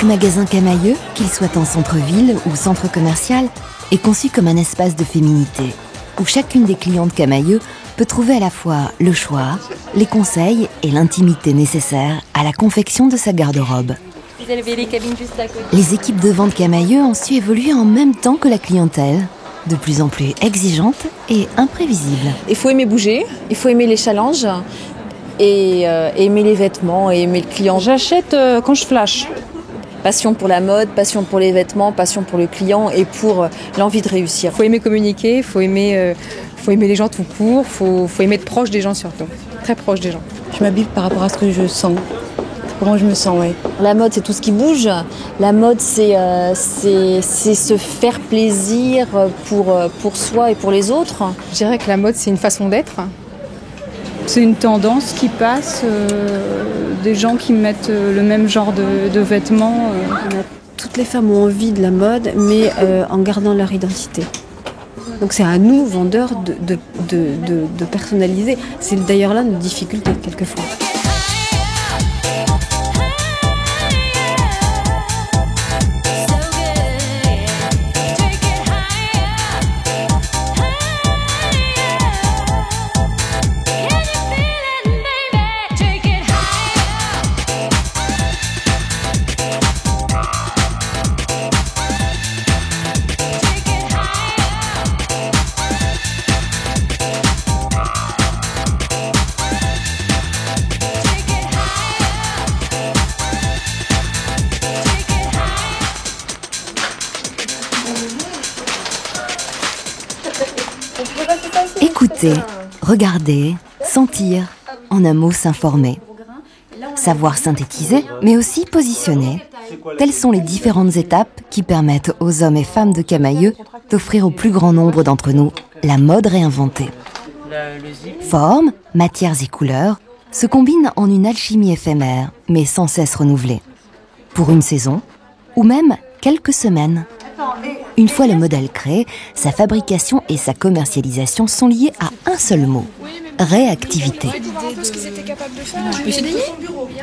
magasin Camaïeu, qu'il soit en centre-ville ou centre commercial, est conçu comme un espace de féminité, où chacune des clientes Camaïeu peut trouver à la fois le choix, les conseils et l'intimité nécessaire à la confection de sa garde-robe. Vous avez les cabines juste à côté. Les équipes de vente Camaïeu ont su évoluer en même temps que la clientèle, de plus en plus exigeante et imprévisible. Il faut aimer bouger, il faut aimer les challenges et aimer les vêtements et aimer le client. J'achète quand je flash. Passion pour la mode, passion pour les vêtements, passion pour le client et pour l'envie de réussir. Il faut aimer communiquer, il faut aimer les gens tout court, il faut aimer être proche des gens surtout, très proche des gens. Je m'habille par rapport à ce que je sens, comment je me sens, oui. La mode, c'est tout ce qui bouge. La mode, c'est se faire plaisir pour soi et pour les autres. Je dirais que la mode, c'est une façon d'être. C'est une tendance qui passe, des gens qui mettent le même genre de vêtements. Toutes les femmes ont envie de la mode, mais en gardant leur identité. Donc c'est à nous, vendeurs, de personnaliser. C'est d'ailleurs là notre difficulté, quelquefois. Écouter, regarder, sentir, en un mot s'informer. Savoir synthétiser, mais aussi positionner. Telles sont les différentes étapes qui permettent aux hommes et femmes de Camaïeu d'offrir au plus grand nombre d'entre nous la mode réinventée. Formes, matières et couleurs se combinent en une alchimie éphémère, mais sans cesse renouvelée. Pour une saison, ou même quelques semaines. Une fois le modèle créé, sa fabrication et sa commercialisation sont liées à un seul mot, réactivité.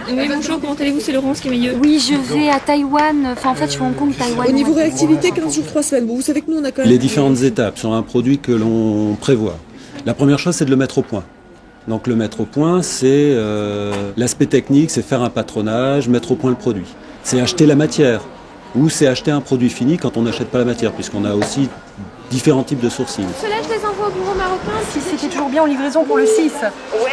Bonjour, comment allez-vous? C'est Laurence Camaïeu. Oui, je vais à Taïwan, en fait je suis à Hong Kong, Taïwan. Au niveau réactivité, 15 jours, 3 semaines. Bon, vous savez que nous on a quand même... Les différentes étapes sur un produit que l'on prévoit. La première chose, c'est de le mettre au point. Donc le mettre au point, c'est l'aspect technique, c'est faire un patronage, mettre au point le produit. C'est acheter la matière. Ou c'est acheter un produit fini quand on n'achète pas la matière, puisqu'on a aussi différents types de sourcing. Cela, je les envoie au bureau marocain. Si c'était toujours bien en livraison pour le 6.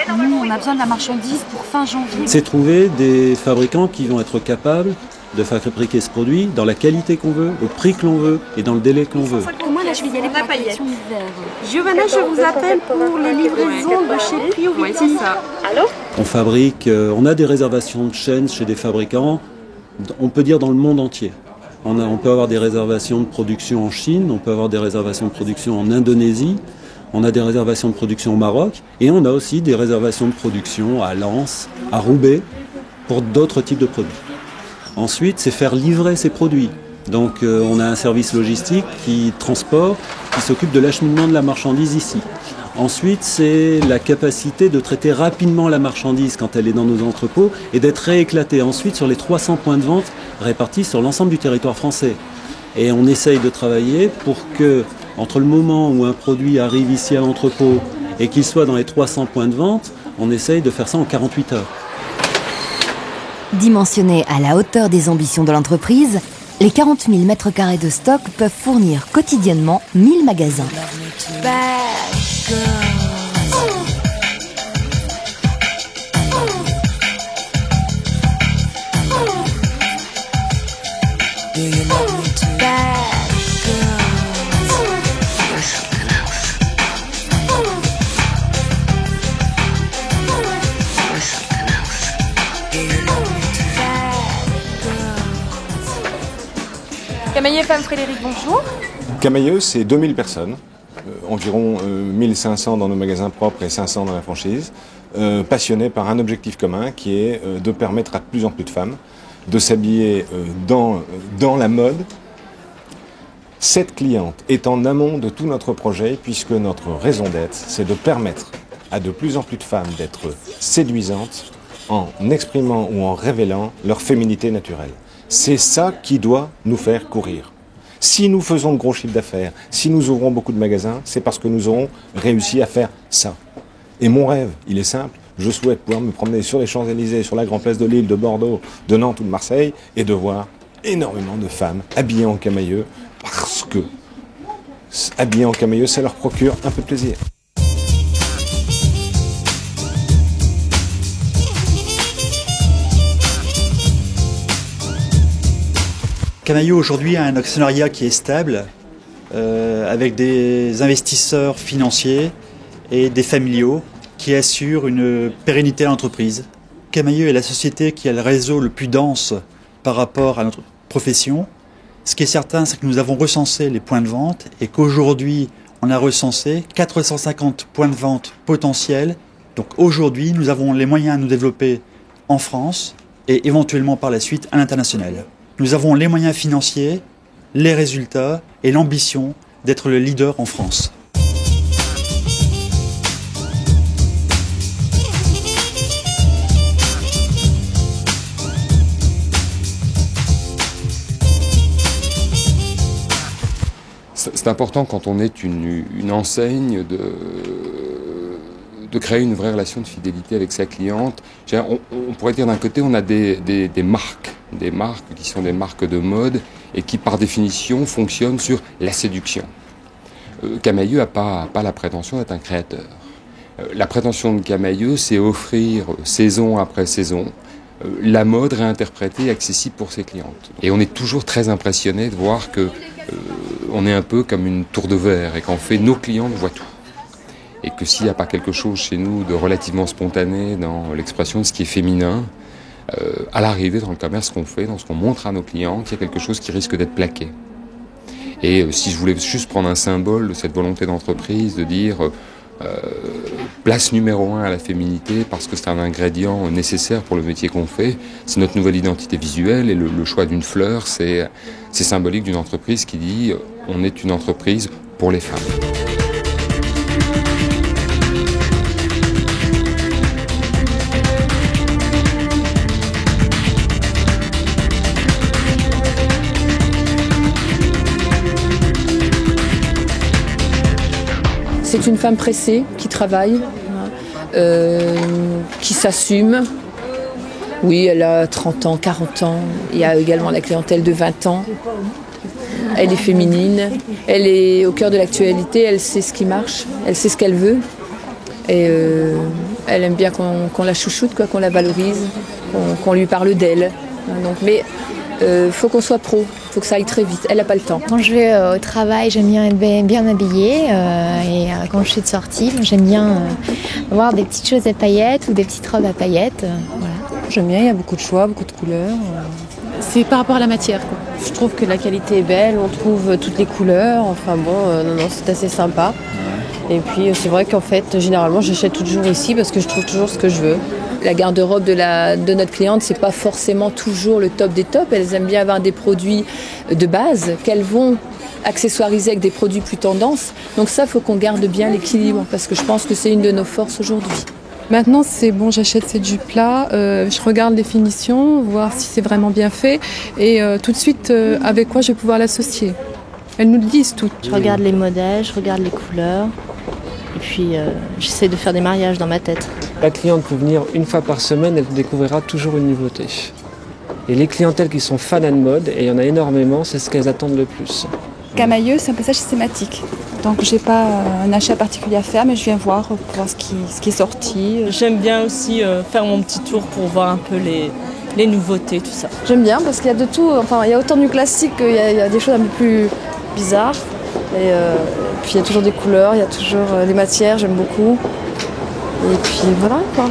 Nous, on a besoin de la marchandise pour fin janvier. C'est trouver des fabricants qui vont être capables de fabriquer ce produit dans la qualité qu'on veut, au prix que l'on veut et dans le délai que l'on veut. Moi, là, je vais y aller pour la collection d'hiver. Giovanna, je vous appelle pour les livraisons de chez Priority. Oui, c'est ça. Allô? On fabrique, on a des réservations de chaînes chez des fabricants, on peut dire dans le monde entier. On peut avoir des réservations de production en Chine, on peut avoir des réservations de production en Indonésie, on a des réservations de production au Maroc et on a aussi des réservations de production à Lens, à Roubaix, pour d'autres types de produits. Ensuite, c'est faire livrer ces produits. Donc on a un service logistique qui transporte, qui s'occupe de l'acheminement de la marchandise ici. Ensuite, c'est la capacité de traiter rapidement la marchandise quand elle est dans nos entrepôts et d'être rééclatée ensuite sur les 300 points de vente répartis sur l'ensemble du territoire français. Et on essaye de travailler pour que, entre le moment où un produit arrive ici à l'entrepôt et qu'il soit dans les 300 points de vente, on essaye de faire ça en 48 heures. Dimensionnés à la hauteur des ambitions de l'entreprise, les 40 000 mètres carrés de stock peuvent fournir quotidiennement 1000 magasins. Camaïeu Femme Frédéric, bonjour. Camaïeu, c'est 2000 personnes, environ 1500 dans nos magasins propres et 500 dans la franchise, passionnés par un objectif commun qui est de permettre à de plus en plus de femmes de s'habiller dans la mode. Cette cliente est en amont de tout notre projet puisque notre raison d'être, c'est de permettre à de plus en plus de femmes d'être séduisantes en exprimant ou en révélant leur féminité naturelle. C'est ça qui doit nous faire courir. Si nous faisons de gros chiffres d'affaires, si nous ouvrons beaucoup de magasins, c'est parce que nous aurons réussi à faire ça. Et mon rêve, il est simple, je souhaite pouvoir me promener sur les Champs-Élysées, sur la Grande Place de Lille, de Bordeaux, de Nantes ou de Marseille, et de voir énormément de femmes habillées en camailleux, parce que habillées en camailleux, ça leur procure un peu de plaisir. Camaïeu aujourd'hui a un actionnariat qui est stable, avec des investisseurs financiers et des familiaux qui assurent une pérennité à l'entreprise. Camaïeu est la société qui a le réseau le plus dense par rapport à notre profession. Ce qui est certain, c'est que nous avons recensé les points de vente et qu'aujourd'hui, on a recensé 450 points de vente potentiels. Donc aujourd'hui, nous avons les moyens de nous développer en France et éventuellement par la suite à l'international. Nous avons les moyens financiers, les résultats et l'ambition d'être le leader en France. C'est important quand on est une enseigne de créer une vraie relation de fidélité avec sa cliente. On pourrait dire d'un côté, on a des marques qui sont des marques de mode et qui par définition fonctionnent sur la séduction. Camaïeu n'a pas la prétention d'être un créateur. La prétention de Camaïeu, c'est offrir saison après saison la mode réinterprétée et accessible pour ses clientes. Et on est toujours très impressionné de voir que on est un peu comme une tour de verre et qu'en fait nos clientes voient tout. Et que s'il n'y a pas quelque chose chez nous de relativement spontané dans l'expression de ce qui est féminin, à l'arrivée dans le commerce qu'on fait, dans ce qu'on montre à nos clientes, il y a quelque chose qui risque d'être plaqué. Et si je voulais juste prendre un symbole de cette volonté d'entreprise, de dire place numéro 1 à la féminité parce que c'est un ingrédient nécessaire pour le métier qu'on fait, c'est notre nouvelle identité visuelle et le choix d'une fleur, c'est symbolique d'une entreprise qui dit on est une entreprise pour les femmes. C'est une femme pressée, qui travaille, qui s'assume. Oui, elle a 30 ans, 40 ans. Il y a également la clientèle de 20 ans. Elle est féminine, elle est au cœur de l'actualité, elle sait ce qui marche, elle sait ce qu'elle veut. Et elle aime bien qu'on la chouchoute, qu'on la valorise, qu'on lui parle d'elle. Mais faut qu'on soit pro, faut que ça aille très vite, elle n'a pas le temps. Quand je vais au travail, j'aime bien être bien habillée et quand je suis de sortie, j'aime bien avoir des petites choses à paillettes ou des petites robes à paillettes. Voilà. J'aime bien, il y a beaucoup de choix, beaucoup de couleurs. C'est par rapport à la matière, quoi. Je trouve que la qualité est belle, on trouve toutes les couleurs, enfin bon, c'est assez sympa. Et puis c'est vrai qu'en fait, généralement, j'achète toujours ici parce que je trouve toujours ce que je veux. La garde-robe de notre cliente, c'est pas forcément toujours le top des tops. Elles aiment bien avoir des produits de base qu'elles vont accessoiriser avec des produits plus tendance. Donc ça, il faut qu'on garde bien l'équilibre parce que je pense que c'est une de nos forces aujourd'hui. Maintenant, c'est bon, j'achète ces jupes-là, je regarde les finitions, voir si c'est vraiment bien fait et tout de suite, avec quoi je vais pouvoir l'associer. Elles nous le disent toutes. Je regarde les modèles, je regarde les couleurs et puis j'essaie de faire des mariages dans ma tête. La cliente peut venir une fois par semaine, elle découvrira toujours une nouveauté. Et les clientèles qui sont fans de mode, et il y en a énormément, c'est ce qu'elles attendent le plus. Camaïeu, c'est un passage systématique. Donc j'ai pas un achat particulier à faire, mais je viens voir pour voir ce qui est sorti. J'aime bien aussi faire mon petit tour pour voir un peu les nouveautés, tout ça. J'aime bien parce qu'il y a de tout, enfin il y a autant du classique qu'il y a des choses un peu plus bizarres. Et puis il y a toujours des couleurs, il y a toujours les matières, j'aime beaucoup. Et puis voilà quoi.